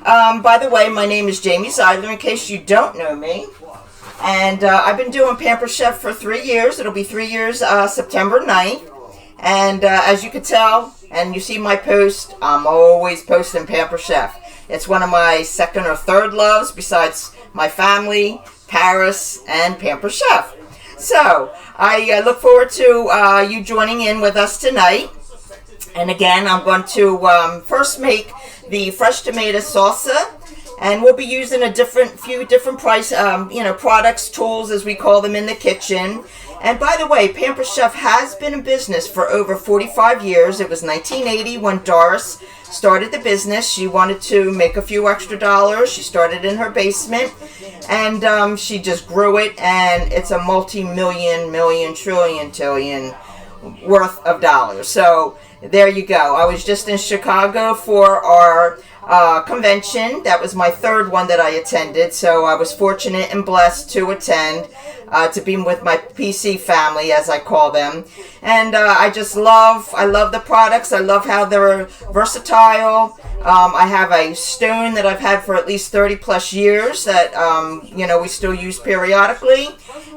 By the way, my name is Jamie Zeidler, in case you don't know me. And I've been doing Pampered Chef for 3 years. It'll be 3 years September 9th. And as you can tell, and you see my post, I'm always posting Pampered Chef. It's one of my second or third loves besides my family, Paris, and Pampered Chef. So, I look forward to you joining in with us tonight. And again, I'm going to first make the fresh tomato salsa. And we'll be using a few different price, products, tools, as we call them in the kitchen. And by the way, Pampered Chef has been in business for over 45 years. It was 1980 when Doris started the business. She wanted to make a few extra dollars. She started in her basement, and she just grew it, and it's a multi-million, trillion worth of dollars. So there you go. I was just in Chicago for our convention. That was my third one that I attended, so I was fortunate and blessed to attend, to be with my PC family, as I call them. And I love the products. I love how they're versatile. I have a stone that I've had for at least 30 plus years that we still use periodically.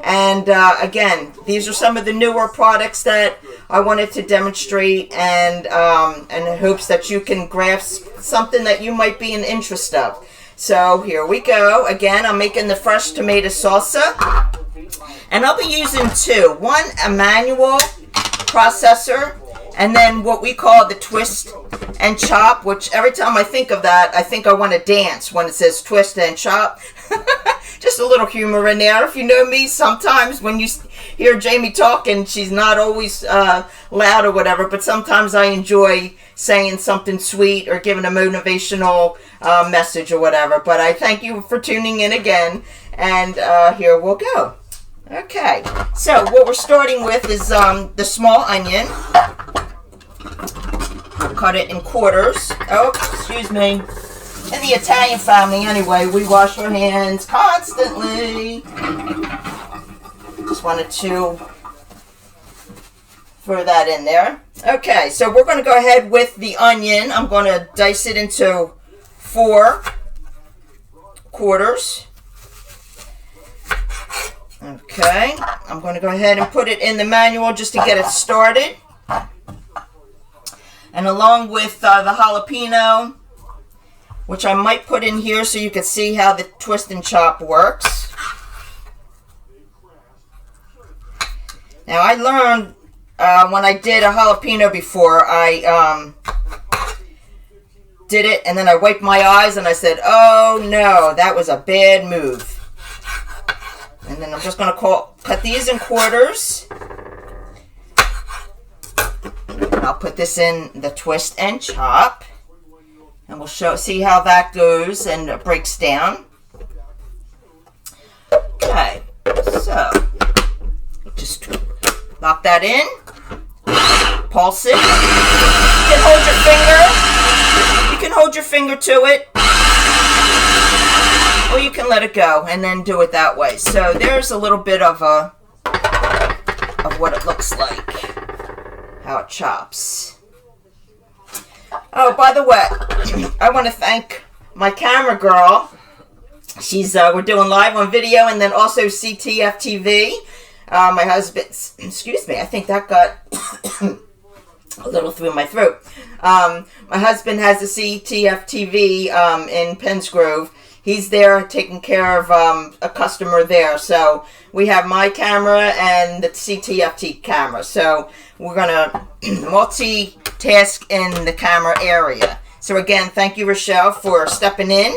And again, these are some of the newer products that I wanted to demonstrate, and in hopes that you can grasp something that you might be in interest of. So here we go. Again, I'm making the fresh tomato salsa, and I'll be using two. One, a manual processor, and then what we call the twist and chop, which every time I think of that, I think I want to dance when it says twist and chop. Just a little humor in there. If you know me, sometimes when you hear Jamie talking, she's not always loud or whatever, but sometimes I enjoy saying something sweet or giving a motivational message or whatever. But I thank you for tuning in again, and here we'll go. Okay, so what we're starting with is the small onion. We'll cut it in quarters. Oh, excuse me. In the Italian family, anyway, we wash our hands constantly. Just wanted to throw that in there. Okay, so we're going to go ahead with the onion. I'm going to dice it into 4 quarters. Okay, I'm going to go ahead and put it in the manual just to get it started. And along with the jalapeno, which I might put in here so you can see how the twist and chop works. Now, I learned when I did a jalapeno before, I did it and then I wiped my eyes and I said, oh no, that was a bad move. And then I'm just going to cut these in quarters. And I'll put this in the twist and chop. And we'll see how that goes and breaks down. Okay, so just lock that in. Pulse it. You can hold your finger. You can hold your finger to it, or you can let it go and then do it that way. So there's a little bit of what it looks like, how it chops. Oh, by the way, I want to thank my camera girl. She's we're doing live on video, and then also CTFTV. My husband, excuse me, I think that got a little through my throat. My husband has a CTFTV in Pensgrove. He's there taking care of a customer there. So we have my camera and the CTFT camera. So we're going to multitask in the camera area. So again, thank you, Rochelle, for stepping in.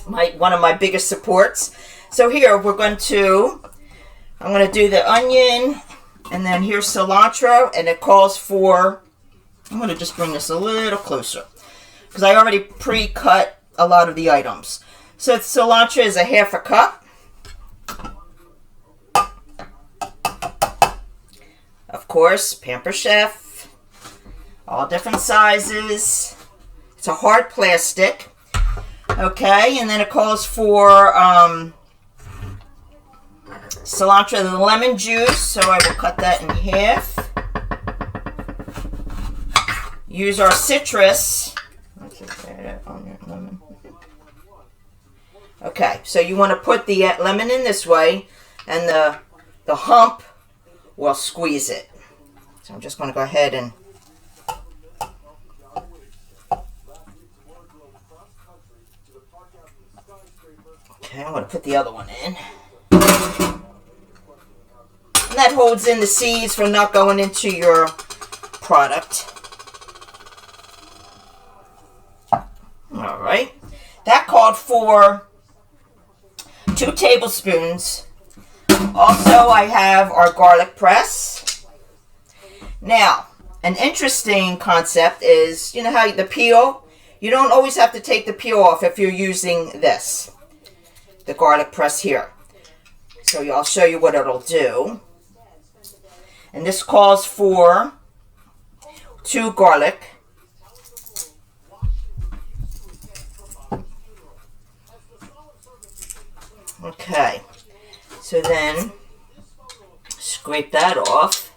One of my biggest supports. So here I'm going to do the onion, and then here's cilantro, and it calls for, I'm going to just bring this a little closer because I already pre-cut a lot of the items. So cilantro is a ½ a cup. Of course, Pampered Chef, all different sizes. It's a hard plastic. Okay, and then it calls for cilantro and lemon juice, so I will cut that in half. Use our citrus. Lemon. Okay, so you want to put the lemon in this way, and the hump will squeeze it. So I'm just going to go ahead and okay, I'm going to put the other one in. And that holds in the seeds from not going into your product. All right. That called for 2 tablespoons. Also, I have our garlic press. Now, an interesting concept is, you know how the peel, you don't always have to take the peel off if you're using this, the garlic press here. So I'll show you what it'll do. And this calls for 2 garlic. Okay, so then scrape that off.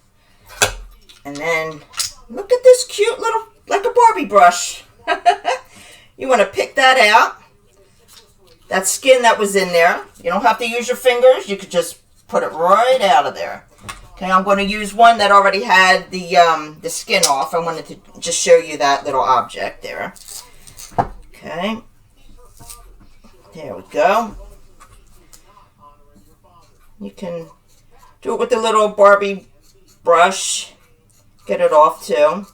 And then look at this cute little, like a Barbie brush. You want to pick that out. That skin that was in there. You don't have to use your fingers. You could just put it right out of there. Okay, I'm going to use one that already had the skin off. I wanted to just show you that little object there. Okay. There we go. You can do it with the little Barbie brush. Get it off too.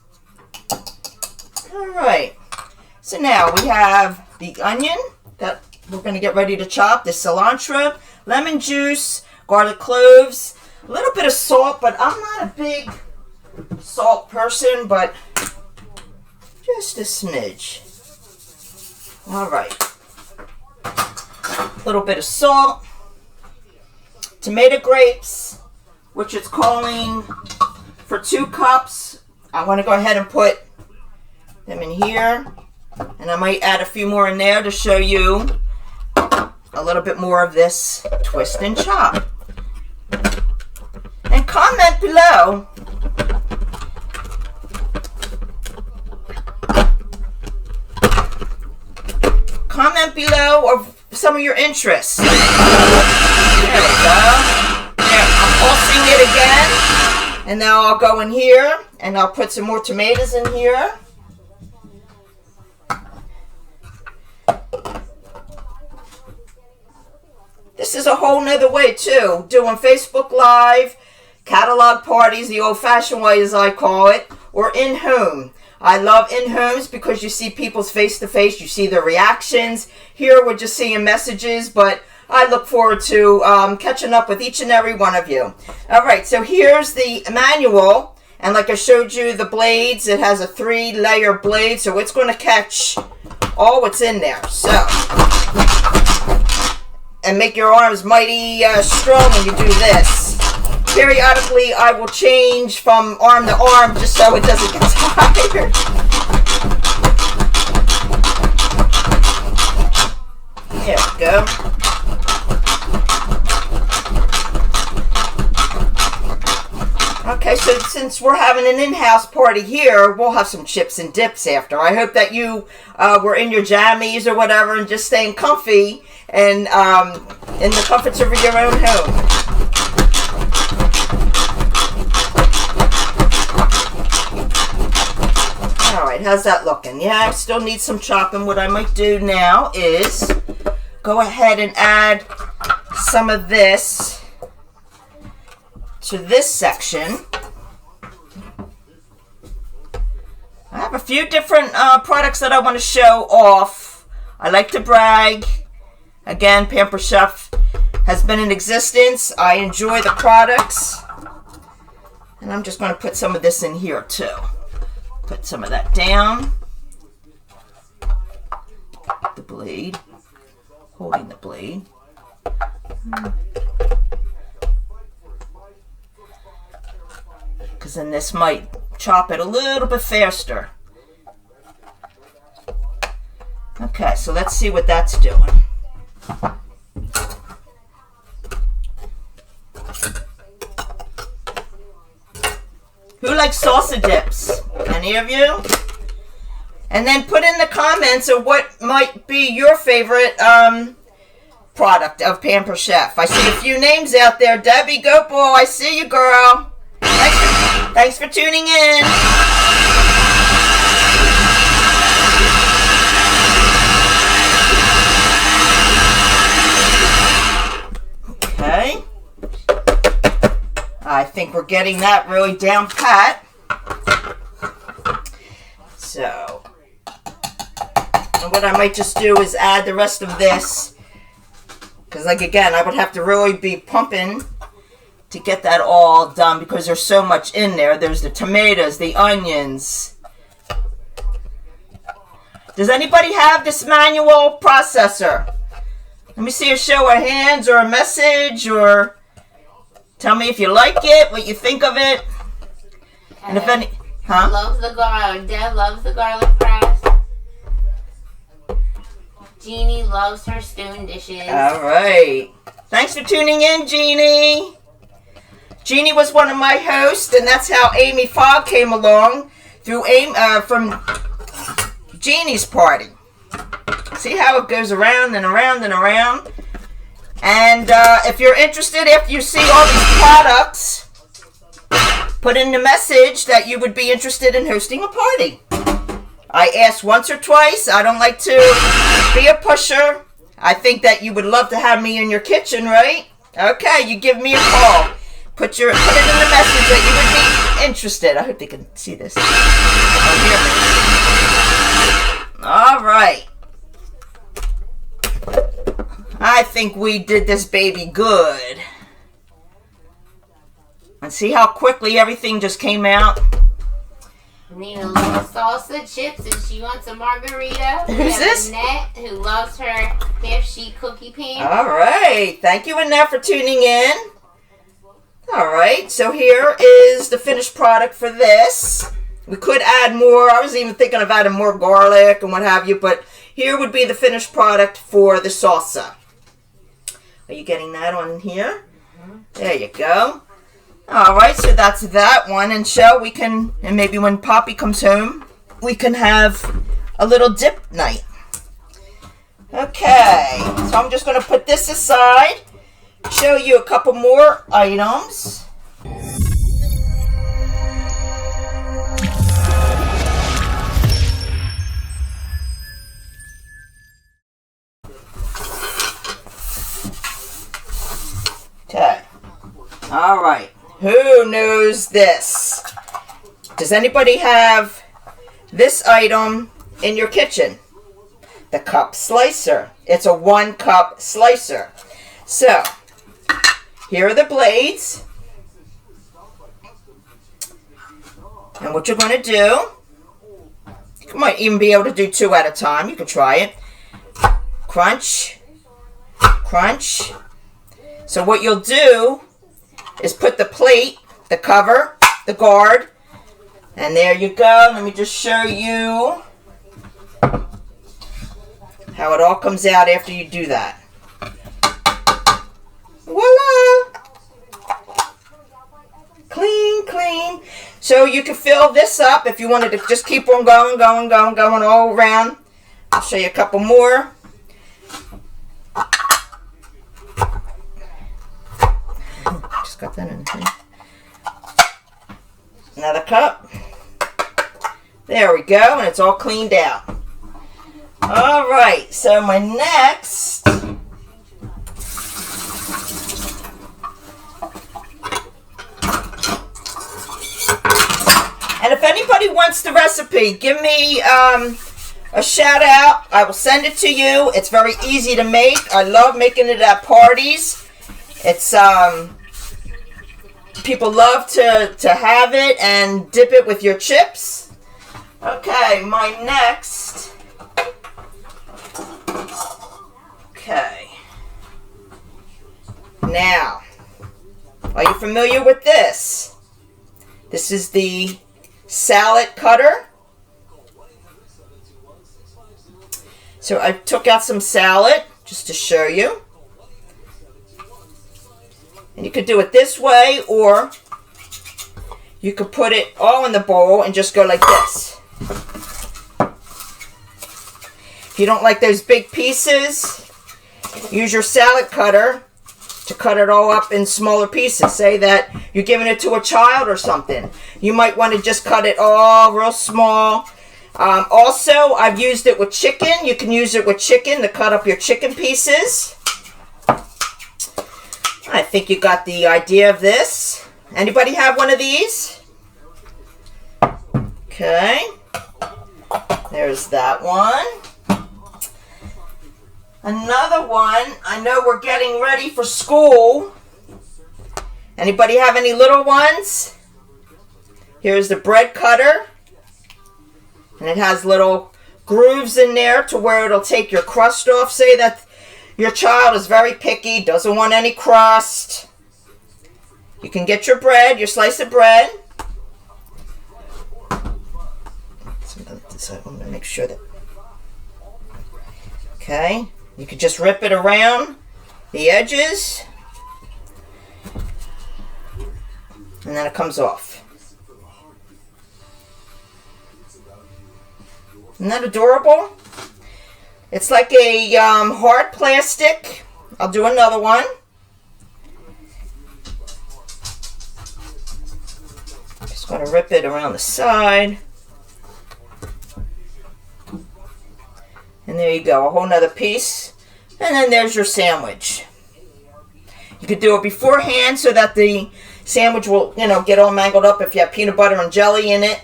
Alright. So now we have the onion that we're going to get ready to chop. The cilantro, lemon juice, garlic cloves, a little bit of salt, but I'm not a big salt person, but just a smidge. Alright. A little bit of salt. Tomato grapes, which it's calling for 2 cups. I want to go ahead and put them in here. And I might add a few more in there to show you a little bit more of this twist and chop. And comment below of some of your interests. There we go. There, I'm pulsing it again. And now I'll go in here and I'll put some more tomatoes in here. This is a whole nother way too. Doing Facebook Live, catalog parties, the old-fashioned way as I call it, or in-home. I love in-homes because you see people's face-to-face, you see their reactions. Here we're just seeing messages, but I look forward to catching up with each and every one of you. Alright, so here's the manual, and like I showed you the blades, it has a 3-layer blade, so it's going to catch all what's in there. So, and make your arms mighty strong when you do this. Periodically, I will change from arm to arm just so it doesn't get tired. There we go. Okay, so since we're having an in-house party here, we'll have some chips and dips after. I hope that you were in your jammies or whatever and just staying comfy and in the comforts of your own home. Alright, how's that looking? Yeah, I still need some chopping. What I might do now is go ahead and add some of this to this section. I have a few different products that I want to show off. I like to brag. Again, Pampered Chef has been in existence. I enjoy the products. And I'm just going to put some of this in here too. Put some of that down. The blade. Holding the blade. Because then this might chop it a little bit faster. Okay, so let's see what that's doing. Who likes salsa dips? Any of you? And then put in the comments of what might be your favorite product of Pampered Chef. I see a few names out there. Debbie Gopal, I see you, girl. Thanks for tuning in. Okay. I think we're getting that really down pat. So, and what I might just do is add the rest of this. Because, like, again, I would have to really be pumping to get that all done because there's so much in there. There's the tomatoes, the onions. Does anybody have this manual processor? Let me see a show of hands or a message, or tell me if you like it, what you think of it. And if any, huh? Loves the garlic. Deb loves the garlic press. Jeannie loves her spoon dishes. All right. Thanks for tuning in, Jeannie. Jeannie was one of my hosts, and that's how Amy Fogg came along through from Jeannie's party. See how it goes around and around and around. And if you're interested, if you see all these products, put in the message that you would be interested in hosting a party. I asked once or twice. I don't like to be a pusher. I think that you would love to have me in your kitchen, right? Okay, you give me a call. Put it in the message that you would be interested. I hope they can see this. All right. I think we did this baby good. And see how quickly everything just came out? Nina loves salsa chips and she wants a margarita. Who's this? Annette, who loves her half-sheet cookie pan. All right. Thank you, Annette, for tuning in. All right. So here is the finished product for this. We could add more. I was even thinking of adding more garlic and what have you, but here would be the finished product for the salsa. Are you getting that on here? There you go. All right, so that's that one. And we can, and maybe when Poppy comes home, we can have a little dip night. Okay, so I'm just going to put this aside, show you a couple more items. Okay. All right. Who knows this? Does anybody have this item in your kitchen? The cup slicer. It's a 1 cup slicer. So, here are the blades. And what you're going to do, you might even be able to do 2 at a time. You can try it. Crunch. Crunch. So what you'll do is put the plate, the cover, the guard, and there you go. Let me just show you how it all comes out after you do that. Voila! Clean, clean. So you can fill this up if you wanted to just keep on going all around. I'll show you a couple more. Just got that in there. Another cup. There we go, and it's all cleaned out. All right, so my next and if anybody wants the recipe, give me a shout out. I will send it to you. It's very easy to make. I love making it at parties. It's people love to have it and dip it with your chips. Okay, my next. Okay. Now, are you familiar with this? This is the salad cutter. So I took out some salad just to show you. And you could do it this way, or you could put it all in the bowl and just go like this. If you don't like those big pieces, use your salad cutter to cut it all up in smaller pieces. Say that you're giving it to a child or something. You might want to just cut it all real small. Also, I've used it with chicken. You can use it with chicken to cut up your chicken pieces. I think you got the idea of this. Anybody have one of these? Okay. There's that one. Another one, I know we're getting ready for school. Anybody have any little ones? Here's the bread cutter. And it has little grooves in there to where it'll take your crust off. Say that your child is very picky, doesn't want any crust. You can get your bread, your slice of bread. So I'm going to make sure that... Okay. You can just rip it around the edges. And then it comes off. Isn't that adorable? It's like a hard plastic. I'll do another one. Just going to rip it around the side. And there you go, a whole nother piece. And then there's your sandwich. You could do it beforehand so that the sandwich will, get all mangled up if you have peanut butter and jelly in it.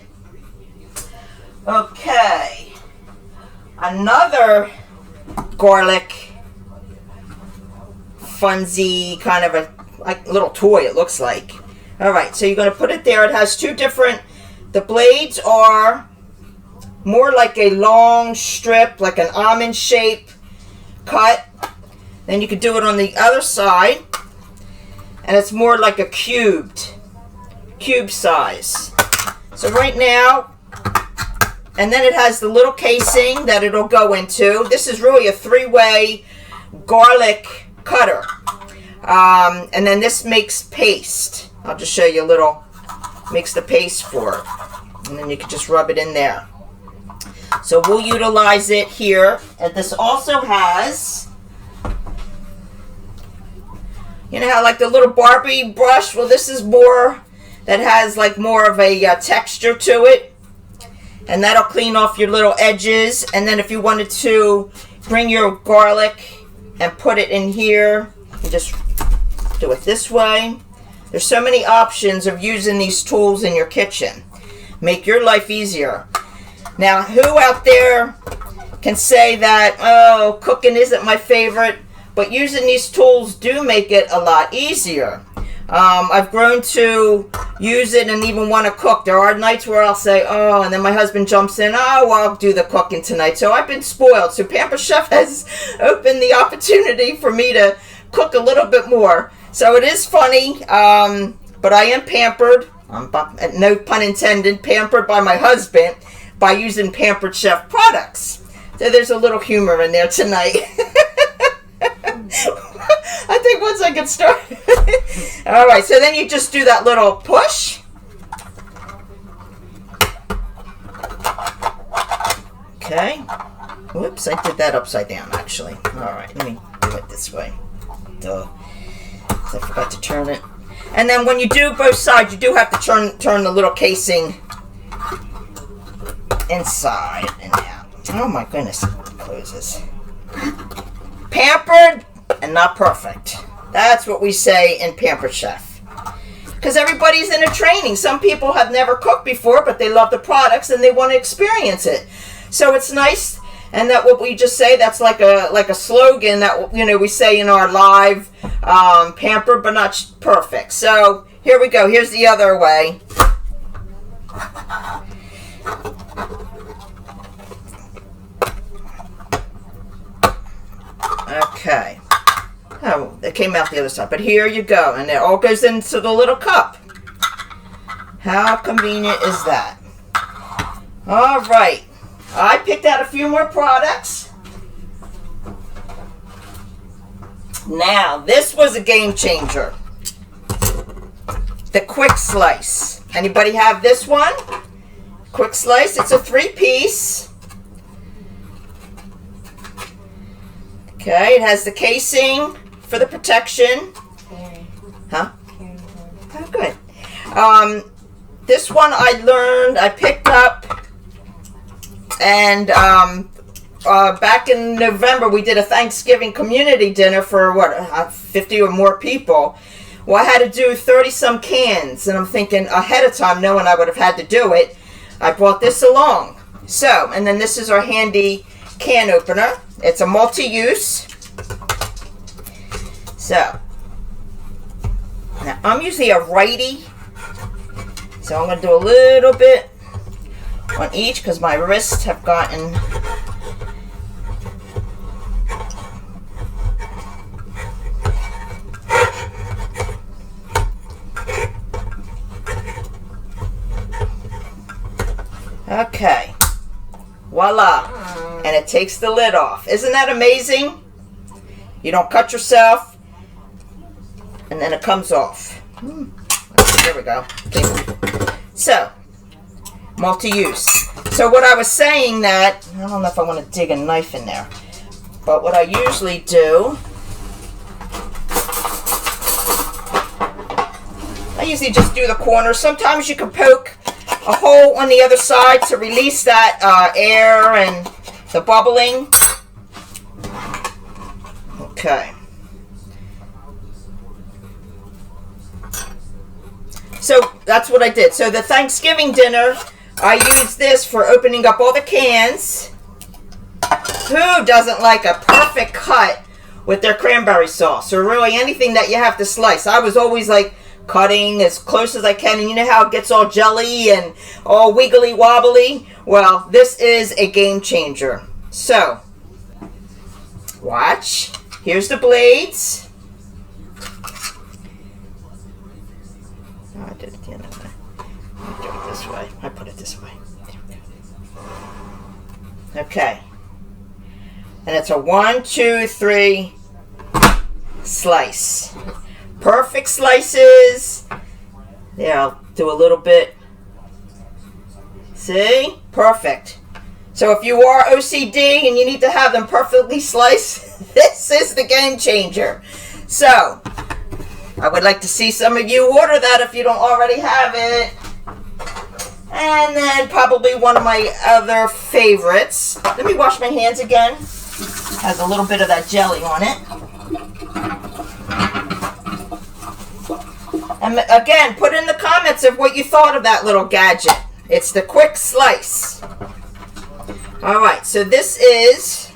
Okay. Another garlic funsy kind of a little toy, it looks like. Alright, so you're going to put it there. It has two different, the blades are more like a long strip, like an almond shape cut. Then you could do it on the other side, and it's more like a cube size. So right now, and then it has the little casing that it'll go into. This is really a three-way garlic cutter. And then this makes paste. I'll just show you a little, makes the paste for it. And then you can just rub it in there. So we'll utilize it here. And this also has, you know how like the little Barbie brush? Well, this is more, that has like more of a texture to it. And that'll clean off your little edges. And then if you wanted to bring your garlic and put it in here, you just do it this way. There's so many options of using these tools in your kitchen. Make your life easier. Now, who out there can say that, oh, cooking isn't my favorite, but using these tools do make it a lot easier. I've grown to use it and even want to cook. There are nights where I'll say, oh, and then my husband jumps in, oh, well, I'll do the cooking tonight. So I've been spoiled. So Pampered Chef has opened the opportunity for me to cook a little bit more. So it is funny, but I am pampered, no pun intended, pampered by my husband by using Pampered Chef products. So there's a little humor in there tonight. I think once I get started. All right, so then you just do that little push. Okay. Whoops, I did that upside down, actually. All right, let me do it this way. Duh. I forgot to turn it. And then when you do both sides, you do have to turn the little casing inside and out. Oh my goodness, it closes. Pampered and not perfect. That's what we say in Pampered Chef. Because everybody's in a training. Some people have never cooked before, but they love the products and they want to experience it. So it's nice. And that what we just say, that's like a slogan that, you know, we say in our live, pampered but not perfect. So here we go. Here's the other way. Okay. Oh, it came out the other side. But here you go. And it all goes into the little cup. How convenient is that? All right. I picked out a few more products. Now, this was a game changer. The Quick Slice. Anybody have this one? Quick Slice. It's a 3-piece. Okay, it has the casing for the protection. Huh? Oh, good. This one I picked up, and back in November we did a Thanksgiving community dinner for 50 or more people. Well, I had to do 30 some cans, and I'm thinking ahead of time, knowing I would have had to do it, I brought this along. So, and then this is our handy can opener. It's a multi-use. So, now I'm usually a righty, so I'm going to do a little bit on each because my wrists have gotten okay. Voila. And it takes the lid off. Isn't that amazing? You don't cut yourself. And then it comes off. There we go. Okay. So, multi-use. So what I was saying that, I don't know if I want to dig a knife in there. But what I usually do, I usually just do the corners. Sometimes you can poke a hole on the other side to release that air and the bubbling. Okay. So that's what I did. So the Thanksgiving dinner, I used this for opening up all the cans. Who doesn't like a perfect cut with their cranberry sauce, or really anything that you have to slice? I was always like cutting as close as I can, and you know how it gets all jelly and all wiggly wobbly? Well, this is a game changer. So, watch. Here's the blades. Oh, I did it the other way. I do it this way. I put it this way. Okay. And it's a 1, 2, 3 slice. Perfect slices. There, I'll do a little bit. See? Perfect. So if you are OCD and you need to have them perfectly sliced, this is the game changer. So, I would like to see some of you order that if you don't already have it. And then probably one of my other favorites. Let me wash my hands again. Has a little bit of that jelly on it. And again, put in the comments of what you thought of that little gadget. It's the quick slice. Alright, so this is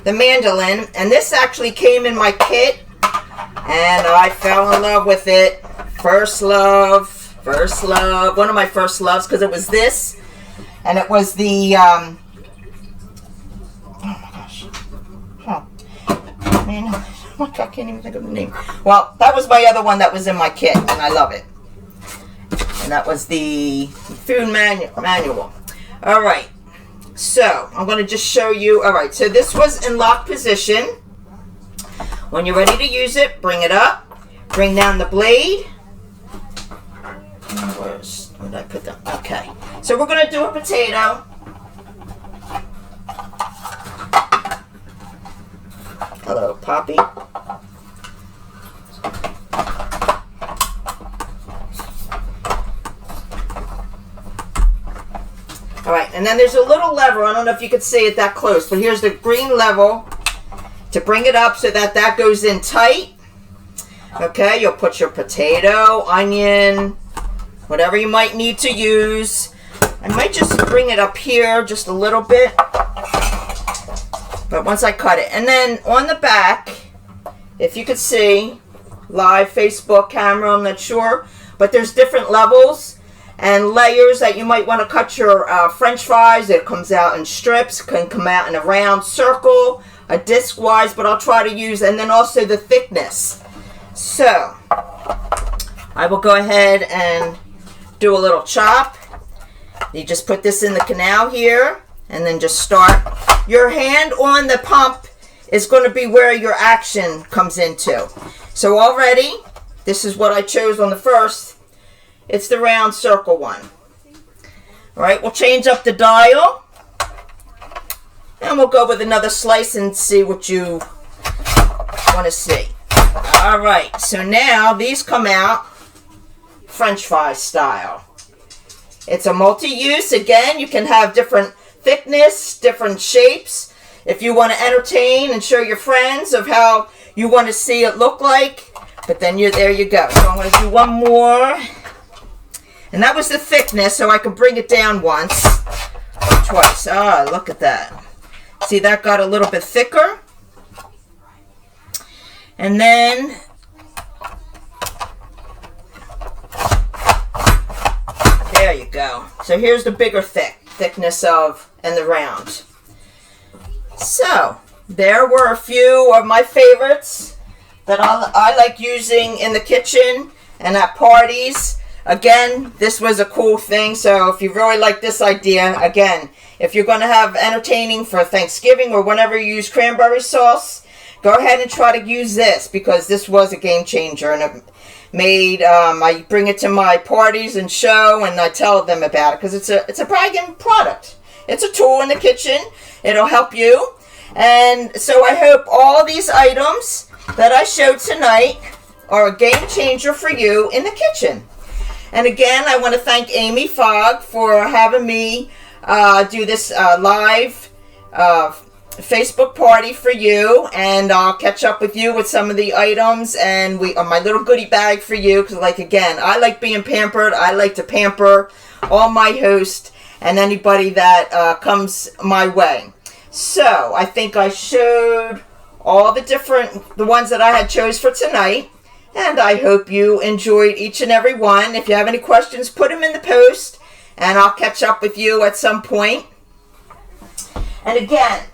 the mandolin. And this actually came in my kit. And I fell in love with it. First love. First love. One of my first loves, because it was this. And it was the... oh my gosh. Oh. Man, I can't even think of the name. Well, that was my other one that was in my kit, and I love it. And that was the food manual. All right. So, I'm going to just show you. All right. So, this was in lock position. When you're ready to use it, bring it up. Bring down the blade. Where did I put them? Okay. So, we're going to do a potato. Hello, Poppy. Alright, and then there's a little lever. I don't know if you could see it that close, but here's the green level to bring it up so that that goes in tight. Okay, you'll put your potato, onion, whatever you might need to use. I might just bring it up here just a little bit. But once I cut it. And then on the back, if you could see, live Facebook camera, I'm not sure. But there's different levels and layers that you might want to cut your French fries. It comes out in strips, can come out in a round circle, a disc-wise, but I'll try to use, and then also the thickness. So, I will go ahead and do a little chop. You just put this in the canal here, and then just start. Your hand on the pump is going to be where your action comes into. So already, this is what I chose on the first. It's the round circle one. Alright, we'll change up the dial. And we'll go with another slice and see what you want to see. All right, so now these come out French fry style. It's a multi-use. Again, you can have different thickness, different shapes. If you want to entertain and show your friends of how you want to see it look like. But then there you go. So I'm going to do one more. And that was the thickness, so I could bring it down once or twice. Ah, look at that. See, that got a little bit thicker. And then there you go. So here's the bigger thickness of and the round. So there were a few of my favorites that I like using in the kitchen and at parties. Again, this was a cool thing. So if you really like this idea, again, if you're going to have entertaining for Thanksgiving or whenever you use cranberry sauce, go ahead and try to use this, because this was a game changer, and it made I bring it to my parties and show, and I tell them about it, because it's a bragging product. It's a tool in the kitchen. It'll help you. And so I hope all these items that I showed tonight are a game changer for you in the kitchen. And again, I want to thank Amy Fogg for having me do this live Facebook party for you, and I'll catch up with you with some of the items and my little goodie bag for you, because like, again, I like being pampered. I like to pamper all my hosts and anybody that comes my way. So I think I showed all the ones that I had chose for tonight, and I hope you enjoyed each and every one. If you have any questions, put them in the post, and I'll catch up with you at some point. And again,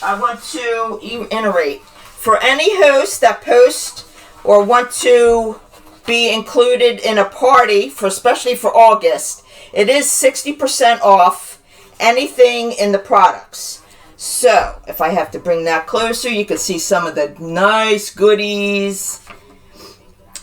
I want to reiterate, for any host that post or want to be included in a party, especially for August, it is 60% off anything in the products. So if I have to bring that closer, you can see some of the nice goodies.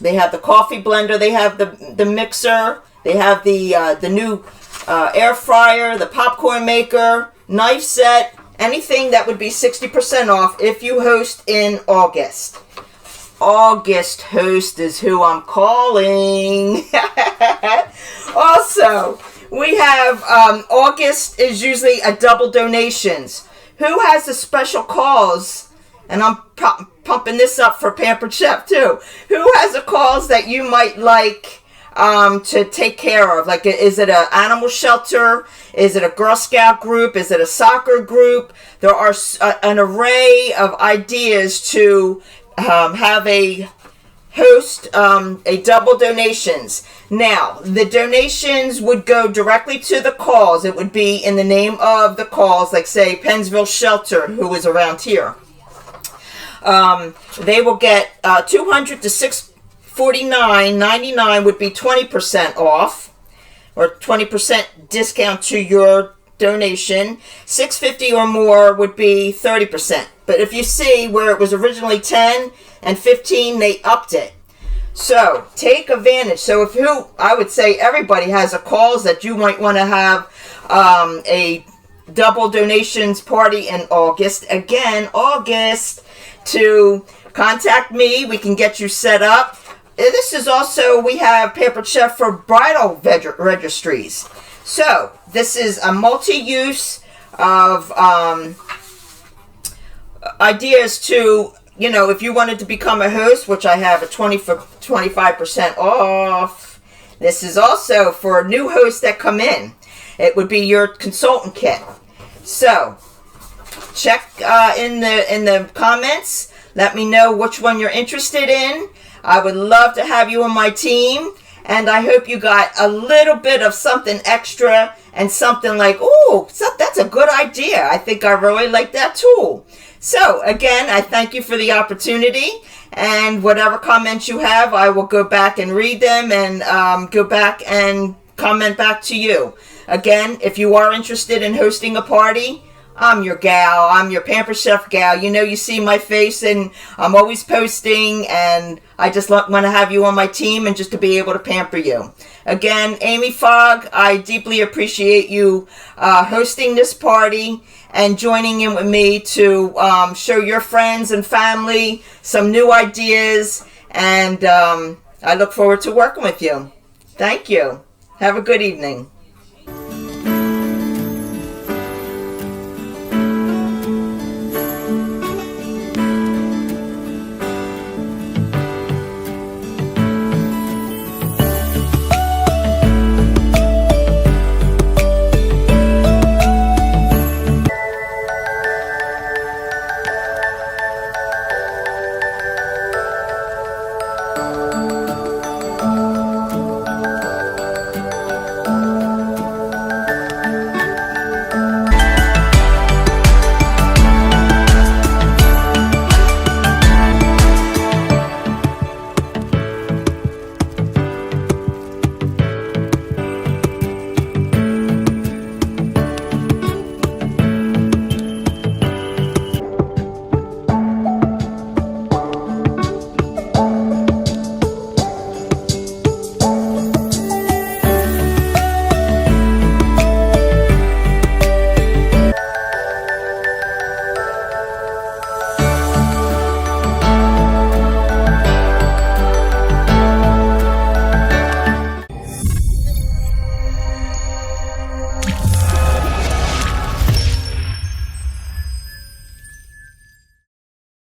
They have the coffee blender, they have the mixer, they have the new air fryer, the popcorn maker, knife set. Anything that would be 60% off if you host in August. August host is who I'm calling. Also, we have August is usually a double donations. Who has a special cause? And I'm pumping this up for Pampered Chef too. Who has a cause that you might like to take care of? Like, is it an animal shelter? Is it a Girl Scout group? Is it a soccer group? There are an array of ideas to have a host a double donations. Now, the donations would go directly to the cause. It would be in the name of the cause, like say Pennsville Shelter, who is around here. They will get $200 to $649.99 would be 20% off, or 20% discount to your donation. $650 or more would be 30%. But if you see where it was originally 10 and 15, they upped it. So take advantage. So I would say everybody has a cause that you might want to have a double donations party in August. Again, August, to contact me. We can get you set up. This is also, we have Pampered Chef for bridal registries. So this is a multi-use of ideas to, if you wanted to become a host, which I have a 25% off. This is also for new hosts that come in. It would be your consultant kit. So check in the comments. Let me know which one you're interested in. I would love to have you on my team. And I hope you got a little bit of something extra and something like, ooh, that's a good idea. I think I really like that tool. So again, I thank you for the opportunity. And whatever comments you have, I will go back and read them and go back and comment back to you. Again, if you are interested in hosting a party, I'm your gal. I'm your Pampered Chef gal. You know, you see my face and I'm always posting, and I just want to have you on my team and just to be able to pamper you. Again, Amy Fogg, I deeply appreciate you hosting this party and joining in with me to show your friends and family some new ideas, and I look forward to working with you. Thank you. Have a good evening.